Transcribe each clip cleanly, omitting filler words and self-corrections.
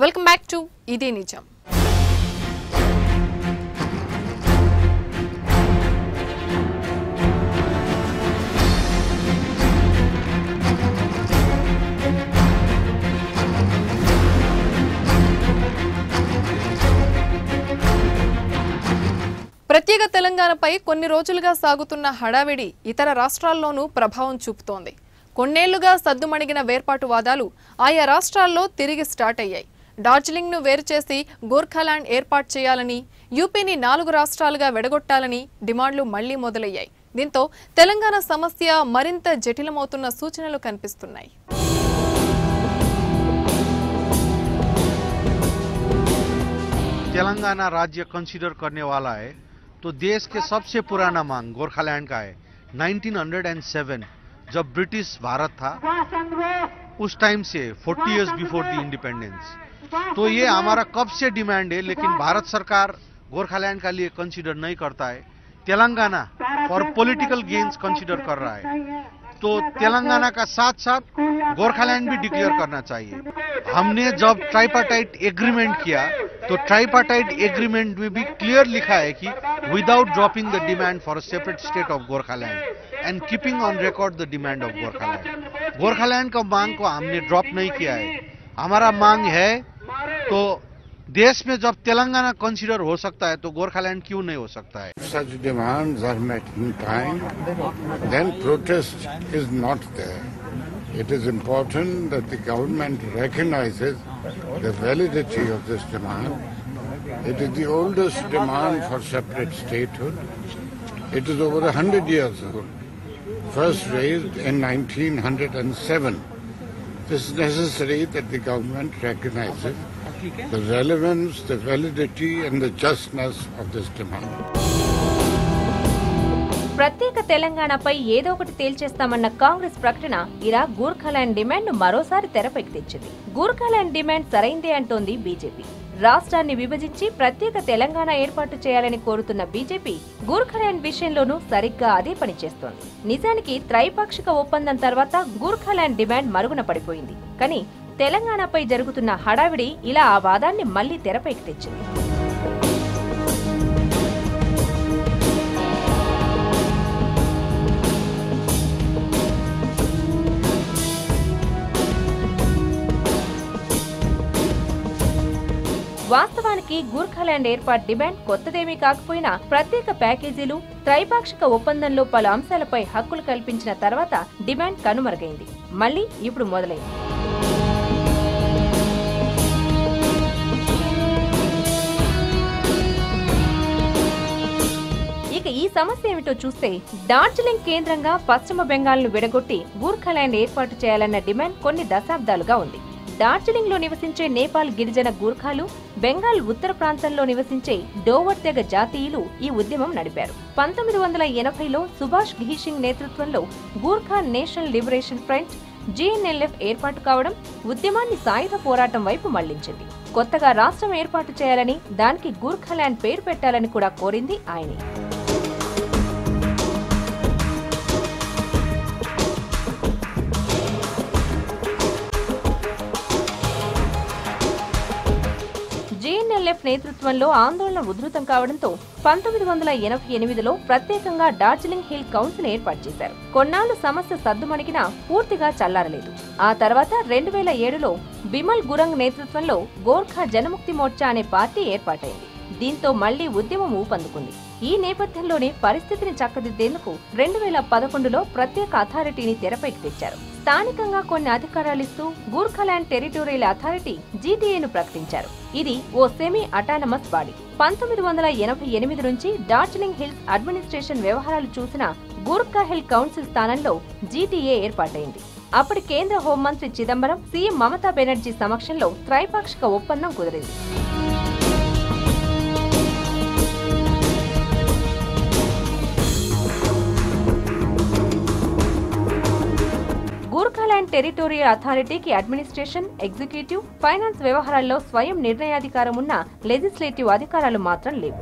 Welcome back to ఇది నిజం. ప్రత్యేక తెలంగాణపై కొన్ని రోజులుగా సాగుతున్న హడావిడి ఇతర రాష్ట్రాల్లోనూ ప్రభావం చూపుతోంది. కొన్నేళ్లుగా సద్దుమణిగిన వేర్పాటువాదాలు ఆయా రాష్ట్రాల్లో తిరిగి స్టార్ట్ అయ్యాయి. డార్జిలింగ్ను వేరు చేసి గోర్ఖాలాండ్ ఏర్పాటు చేయాలని, యూపీని 4 రాష్ట్రాలుగా విడగొట్టాలని డిమాండ్లు మళ్లీ మొదలయ్యాయి. దీంతో తెలంగాణ సమస్య మరింత జటిలమవుతున్న సూచనలు కనిపిస్తున్నాయి. तेलंगाना राज्य कंसीडर करने वाला है तो देश के सबसे पुराना मांग गोरखालैंड का है। 1907 जब ब्रिटिश भारत था उस टाइम से 40 इयर्स बिफोर द इंडिपेंडेंस, तो ये हमारा कब से डिमांड है, लेकिन भारत सरकार गोरखालैंड का लिए कंसीडर नहीं करता है। Telangana for political gains consider कर रहा है, तो तेलंगाना का साथ साथ गोरखालैंड भी डिक्लेयर करना चाहिए। हमने जब ट्राइपार्टाइट एग्रीमेंट किया तो ट्राइपार्टाइट एग्रीमेंट में भी क्लियर लिखा है कि without dropping the demand for a separate state of Gorkhaland and keeping on record the demand of Gorkhaland. Gorkhaland का मांग को हमने ड्रॉप नहीं किया है। हमारा मांग है तो देश में जब तेलंगाना कंसीडर हो सकता है तो गोरखालैंड क्यों नहीं हो सकता है? Such demands are met in time, then protest is not there. It is important that the government recognizes the validity of this demand. It is the oldest demand for separate statehood. It is over 100 years old, first raised in 1907. It is necessary that the government recognizes the relevance, the validity and the justness of this demand. ప్రత్యేక తెలంగాణపై ఏదో ఒకటి తేల్చేస్తామన్న కాంగ్రెస్ ప్రకటన ఇలా గోర్ఖాలాండ్ demand మరోసారి తెరపైకి తెచ్చింది. గోర్ఖాలాండ్ demand సరైందే అంటోంది బీజేపీ. రాష్ట్రాన్ని విభజించి ప్రత్యేక తెలంగాణ ఏర్పాటు చేయాలని కోరుతున్న బీజేపీ గోర్ఖాలాండ్ విషయంలోనూ సరిగ్గా అదే పని చేస్తోంది. నిజానికి త్రైపాక్షిక ఒప్పందం తర్వాత గోర్ఖాలాండ్ డిమాండ్ మరుగున పడిపోయింది. కానీ తెలంగాణపై జరుగుతున్న హడావిడి ఇలా ఆ వాదాన్ని మళ్లీ తెరపైకి తెచ్చింది. వాస్తవానికి గోర్ఖాలాండ్ ఏర్పాటు డిమాండ్ కొత్తదేమీ కాకపోయినా ప్రత్యేక ప్యాకేజీలు, త్రైపాక్షిక ఒప్పందంలో పలు అంశాలపై హక్కులు కల్పించిన తర్వాత డిమాండ్ కనుమరుగైంది. మళ్లీ ఇప్పుడు మొదలైంది. ఇక ఈ సమస్య ఏమిటో చూస్తే, డార్జిలింగ్ కేంద్రంగా పశ్చిమ బెంగాల్ను విడగొట్టి గోర్ఖాలాండ్ ఏర్పాటు చేయాలన్న డిమాండ్ కొన్ని దశాబ్దాలుగా ఉంది. డార్జిలింగ్ లో నివసించే నేపాల్ గిరిజన గూర్ఖాలు, బెంగాల్ ఉత్తర ప్రాంతంలో నివసించే డోవర్ తెగ జాతీయులు ఈ ఉద్యమం నడిపారు. 1980లో సుభాష్ ఘీసింగ్ నేతృత్వంలో Gurkha national liberation front GNLF ఏర్పాటు కావడం ఉద్యమాన్ని సాయుధ పోరాటం వైపు మళ్లించింది. కొత్తగా రాష్ట్రం ఏర్పాటు చేయాలని, దానికి గోర్ఖాలాండ్ పేరు పెట్టాలని కూడా కోరింది ఆయనే. GNLF నేతృత్వంలో ఆందోళన ఉధృతం కావడంతో 1988లో ప్రత్యేకంగా డార్జిలింగ్ హిల్ కౌన్సిల్ ఏర్పాటు చేశారు. కొన్నాళ్లు సమస్య సద్దుమణిగినా పూర్తిగా చల్లారలేదు. ఆ తర్వాత 2007లో బిమల్ గురంగ్ నేతృత్వంలో గోర్ఖా జనముక్తి మోర్చా అనే పార్టీ ఏర్పాటైంది. దీంతో మళ్లీ ఉద్యమం ఊపందుకుంది. ఈ నేపథ్యంలోనే పరిస్థితిని చక్కదిద్దేందుకు 2011లో ప్రత్యేక అథారిటీని తెరపైకి తెచ్చారు. స్థానికంగా కొన్ని అధికారాలిస్తూ గోర్ఖాలాండ్ టెరిటోరియల్ అథారిటీ GTAను ప్రకటించారు. ఇది ఓ సెమీ అటానమస్ బాడీ. 1988 నుంచి డార్జిలింగ్ హిల్స్ అడ్మినిస్ట్రేషన్ వ్యవహారాలు చూసిన గోర్ఖా హిల్ కౌన్సిల్ స్థానంలో GTA ఏర్పాటైంది. అప్పటి కేంద్ర హోంమంత్రి చిదంబరం, సీఎం మమతా బెనర్జీ సమక్షంలో త్రైపాక్షిక ఒప్పందం కుదిరింది. గోర్ఖాలాండ్ టెరిటోరియల్ అథారిటీకి అడ్మినిస్ట్రేషన్, ఎగ్జిక్యూటివ్, ఫైనాన్స్ వ్యవహారాల్లో స్వయం నిర్ణయాధికారం ఉన్న లెజిస్లేటివ్ అధికారాలు మాత్రం లేవు.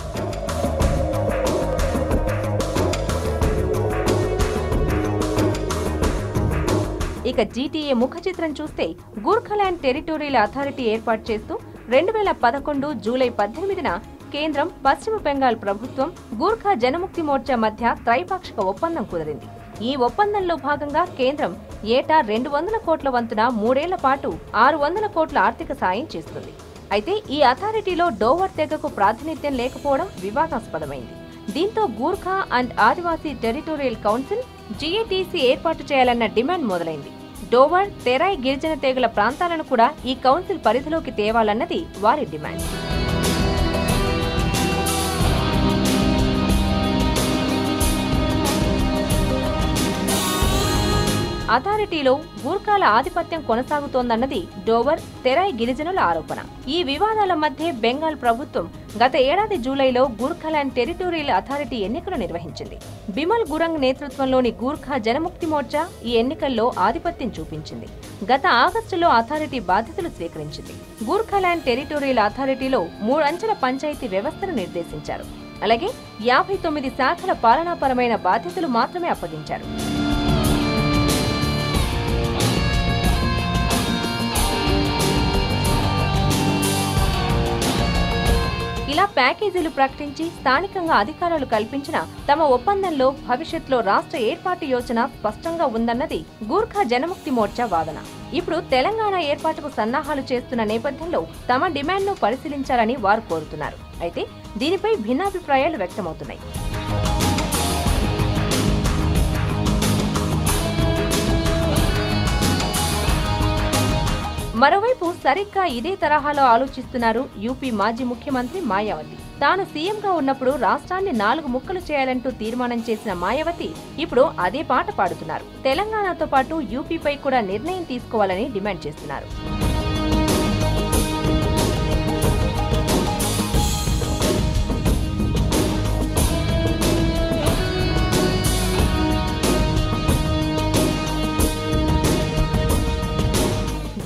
ఇక GTA ముఖ చిత్రం చూస్తే గోర్ఖాలాండ్ టెరిటోరియల్ అథారిటీ ఏర్పాటు చేస్తూ 2011 జూలై 18న కేంద్రం, పశ్చిమ బెంగాల్ ప్రభుత్వం, గూర్ఖా జనముక్తి మోర్చా మధ్య త్రైపాక్షిక ఒప్పందం కుదిరింది. ఈ ఒప్పందంలో భాగంగా కేంద్రం ఏటా 200 కోట్ల వంతున 3 ఏళ్ల పాటు 600 కోట్ల ఆర్థిక సాయం చేస్తుంది. అయితే ఈ అథారిటీలో డోవర్ తెగకు ప్రాతినిధ్యం లేకపోవడం వివాదాస్పదమైంది. దీంతో Gorkha and Adivasi territorial council GATC ఏర్పాటు చేయాలన్న డిమాండ్ మొదలైంది. డోవర్, తెరాయ్ గిరిజన తెగల ప్రాంతాలను కూడా ఈ కౌన్సిల్ పరిధిలోకి తేవాలన్నది వారి డిమాండ్. అథారిటీలో గూర్ఖాల ఆధిపత్యం కొనసాగుతోందన్నది డోవర్, తెరాయ్ గిరిజనుల ఆరోపణ. ఈ వివాదాల మధ్య బెంగాల్ ప్రభుత్వం గత ఏడాది జూలైలో గూర్ఖాలాండ్ టెరిటోరియల్ అథారిటీ ఎన్నికలు నిర్వహించింది. బిమల్ గురంగ్ నేతృత్వంలోని గూర్ఖా జనముక్తి మోర్చా ఈ ఎన్నికల్లో ఆధిపత్యం చూపించింది. గత ఆగస్టులో అథారిటీ బాధ్యతలు స్వీకరించింది. గూర్ఖాలాండ్ టెరిటోరియల్ అథారిటీలో 3 అంచెల పంచాయతీ వ్యవస్థను నిర్దేశించారు. అలాగే 59 శాఖల పాలనాపరమైన బాధ్యతలు మాత్రమే అప్పగించారు. ఇలా ప్యాకేజీలు ప్రకటించి స్థానికంగా అధికారాలు కల్పించిన తమ ఒప్పందంలో భవిష్యత్తులో రాష్ట్ర ఏర్పాటు యోచన స్పష్టంగా ఉందన్నది గూర్ఖా జనముక్తి మోర్చా వాదన. ఇప్పుడు తెలంగాణ ఏర్పాటుకు సన్నాహాలు చేస్తున్న నేపథ్యంలో తమ డిమాండ్ను పరిశీలించాలని వారు కోరుతున్నారు. అయితే దీనిపై భిన్నాభిప్రాయాలు వ్యక్తమవుతున్నాయి. మరోవైపు సరిగ్గా ఇదే తరహాలో ఆలోచిస్తున్నారు యూపీ మాజీ ముఖ్యమంత్రి మాయావతి. తాను సీఎంగా ఉన్నప్పుడు రాష్ట్రాన్ని 4 ముక్కలు చేయాలంటూ తీర్మానం చేసిన మాయావతి ఇప్పుడు అదే పాట పాడుతున్నారు. తెలంగాణతో పాటు యూపీపై కూడా నిర్ణయం తీసుకోవాలని డిమాండ్ చేస్తున్నారు.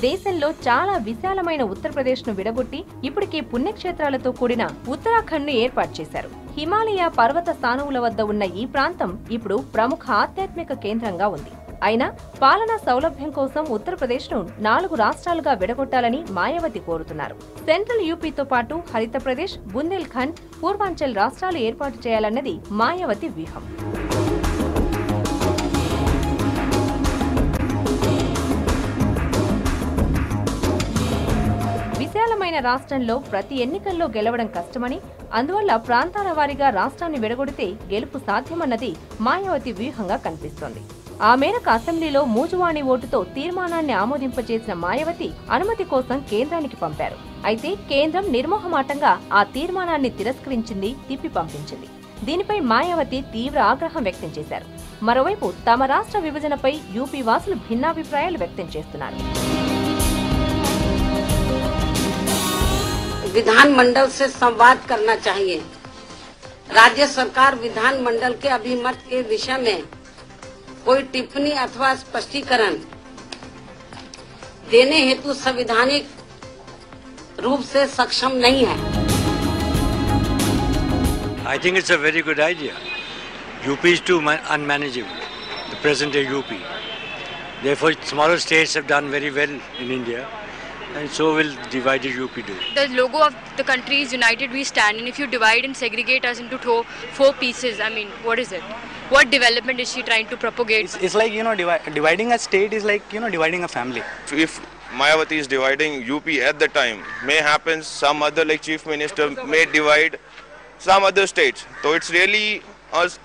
దేశంలో చాలా విశాలమైన ఉత్తరప్రదేశ్ను విడగొట్టి ఇప్పటికే పుణ్యక్షేత్రాలతో కూడిన ఉత్తరాఖండ్ను ఏర్పాటు చేశారు. హిమాలయ పర్వత స్థానముల వద్ద ఉన్న ఈ ప్రాంతం ఇప్పుడు ప్రముఖ ఆధ్యాత్మిక కేంద్రంగా ఉంది. అయినా పాలనా సౌలభ్యం కోసం ఉత్తరప్రదేశ్ను 4 రాష్ట్రాలుగా విడగొట్టాలని మాయావతి కోరుతున్నారు. సెంట్రల్ యూపీతో పాటు హరిత ప్రదేశ్, బుందేల్ఖండ్, పూర్వాంచల్ రాష్ట్రాలు ఏర్పాటు చేయాలన్నది మాయావతి వ్యూహం. విశాలమైన రాష్ట్రంలో ప్రతి ఎన్నికల్లో గెలవడం కష్టమని, అందువల్ల ప్రాంతాల వారీగా రాష్ట్రాన్ని విడగొడితే గెలుపు సాధ్యమన్నది మాయావతి వ్యూహంగా కనిపిస్తోంది. ఆ మేరకు అసెంబ్లీలో మూజువాణి ఓటుతో తీర్మానాన్ని ఆమోదింపచేసిన మాయావతి అనుమతి కోసం కేంద్రానికి పంపారు. అయితే కేంద్రం నిర్మోహమాటంగా ఆ తీర్మానాన్ని తిరస్కరించింది, తిప్పి పంపించింది. దీనిపై మాయావతి తీవ్ర ఆగ్రహం వ్యక్తం చేశారు. మరోవైపు తమ రాష్ట్ర విభజనపై యూపీ వాసులు భిన్నాభిప్రాయాలు వ్యక్తం చేస్తున్నారు. विधानमंडल से संवाद करना चाहिए। राज्य सरकार विधानमंडल के अभिमत के विषय में कोई टिप्पणी अथवा स्पष्टीकरण देने हेतु संवैधानिक रूप से सक्षम नहीं है। I think it's a very good idea. UP is too unmanageable, the present day UP. Therefore, smaller states have done very well in India. And so will divided UP do. The logo of the country is united we stand, and if you divide and segregate us into 4 pieces, I mean, what is it? What development is she trying to propagate? It's like, dividing a state is like, dividing a family. If Mayawati is dividing UP at the time, may happen some other like chief minister may divide some other states. So it's really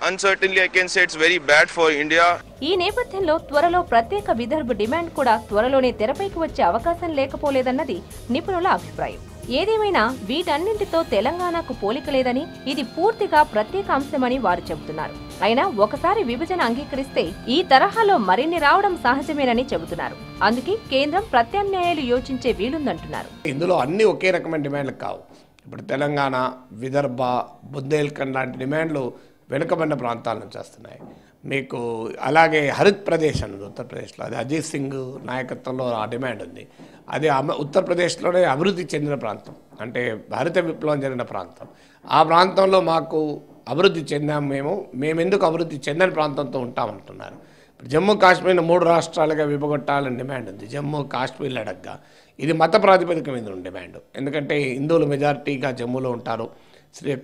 uncertainly I can say it's very bad for India. ఈ నేపథ్యంలో త్వరలో ప్రత్యేక Vidarbha demand కూడా త్వరలోనే తెరపైకి వచ్చే అవకాశం లేకపోలేదన్నది నిపుణుల అభిప్రాయం. ఏదేమైనా వీటన్నింటితో తెలంగాణకు పోలిక లేదని, ఇది పూర్తిగా ప్రత్యేక అంశమని వారు చెబుతున్నారు. అయినా ఒకసారి విభజన అంగీకరిస్తే ఈ తరహాలో మరిన్ని రావడం సహజమేనని చెబుతున్నారు. అందుకే కేంద్రం ప్రత్యామ్నాయాలు యోచించే వీలుందంటున్నారు. ఇందులో అన్ని ఒకే రకమైన డిమాండ్లు కావు. ఇప్పుడు తెలంగాణ, విదర్భ, బుందేల్ఖండ్ లాంటి డిమాండ్లు వెనుకబడిన ప్రాంతాల నుంచి వస్తున్నాయి. మీకు అలాగే హరిత్ ప్రదేశ్ అన్నది ఉత్తరప్రదేశ్లో, అది అజిత్ సింగ్ నాయకత్వంలో ఆ డిమాండ్ ఉంది. అది ఉత్తరప్రదేశ్లోనే అభివృద్ధి చెందిన ప్రాంతం, అంటే హరిత విప్లవం జరిగిన ప్రాంతం. ఆ ప్రాంతంలో మాకు అభివృద్ధి చెందాము, మేము ఎందుకు అభివృద్ధి చెందని ప్రాంతంతో ఉంటామంటున్నారు. జమ్మూ కాశ్మీర్ని 3 రాష్ట్రాలుగా విభగొట్టాలని డిమాండ్ ఉంది. జమ్మూ కాశ్మీర్ లడఖ్గా ఇది మత ప్రాతిపదిక మీద ఉన్న డిమాండ్. ఎందుకంటే హిందువులు మెజారిటీగా జమ్మూలో ఉంటారు,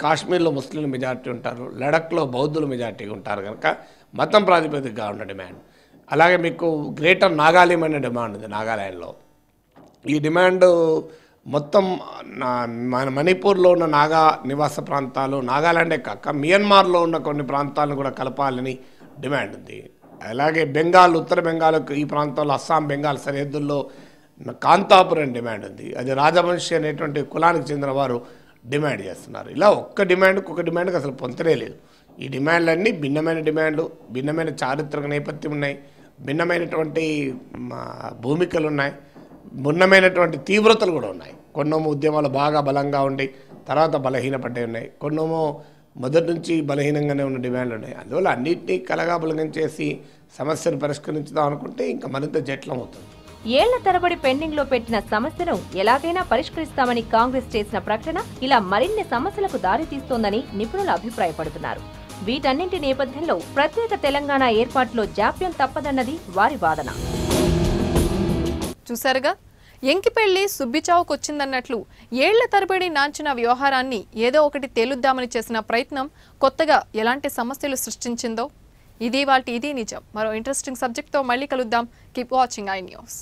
కాశ్మీర్లో ముస్లింలు మెజారిటీ ఉంటారు, లడఖ్లో బౌద్ధులు మెజారిటీగా ఉంటారు కనుక మతం ప్రాతిపదికగా ఉన్న డిమాండ్. అలాగే మీకు గ్రేటర్ నాగాలాండ్ అనే డిమాండ్ ఉంది. నాగాలాండ్లో ఈ డిమాండ్ మొత్తం మన మణిపూర్లో ఉన్న నాగా నివాస ప్రాంతాలు, నాగాలాండే కాక మియన్మార్లో ఉన్న కొన్ని ప్రాంతాలను కూడా కలపాలని డిమాండ్ ఉంది. అలాగే బెంగాల్, ఉత్తర బెంగాల్ ఈ ప్రాంతంలో అస్సాం బెంగాల్ సరిహద్దుల్లో కాంతాపూర్ అని డిమాండ్ ఉంది. అది రాజవంశీ అనేటువంటి కులానికి చెందిన వారు డిమాండ్ చేస్తున్నారు. ఇలా ఒక్క డిమాండ్కి అసలు పొంతనే లేదు. ఈ డిమాండ్లన్నీ భిన్నమైన డిమాండ్లు, భిన్నమైన చారిత్రక నేపథ్యం ఉన్నాయి, భిన్నమైనటువంటి భూమికలు ఉన్నాయి, భిన్నమైనటువంటి తీవ్రతలు కూడా ఉన్నాయి. కొన్నేమో ఉద్యమాలు బాగా బలంగా ఉండి తర్వాత బలహీనపడ్డాయి ఉన్నాయి, కొన్నేమో మొదటి నుంచి బలహీనంగానే ఉన్న డిమాండ్లు ఉన్నాయి. అందువల్ల అన్నింటినీ కలగాబలగం చేసి సమస్యను పరిష్కరించుదాం అనుకుంటే ఇంకా మరింత జటిలం అవుతుంది. ఏళ్ల తరబడి పెండింగ్ లో పెట్టిన సమస్యను ఎలాగైనా పరిష్కరిస్తామని కాంగ్రెస్ చేసిన ప్రకటన ఇలా మరిన్ని సమస్యలకు దారి తీస్తోందని నిపుణులు అభిప్రాయపడుతున్నారు. వీటన్నింటి నేపథ్యంలో ప్రత్యేక తెలంగాణ ఏర్పాటులో జాప్యం తప్పదన్నది వారి వాదన. చూశారుగా, ఎంకిపెళ్లి సుబ్బిచావుకొచ్చిందన్నట్లు ఏళ్ల తరబడి నాంచిన వ్యవహారాన్ని ఏదో ఒకటి తేలుద్దామని చేసిన ప్రయత్నం కొత్తగా ఎలాంటి సమస్యలు సృష్టించిందో. ఇది నిజం. మరో ఇంట్రెస్టింగ్ సబ్జెక్ట్తో మళ్ళీ కలుద్దాం. Keep watching I news.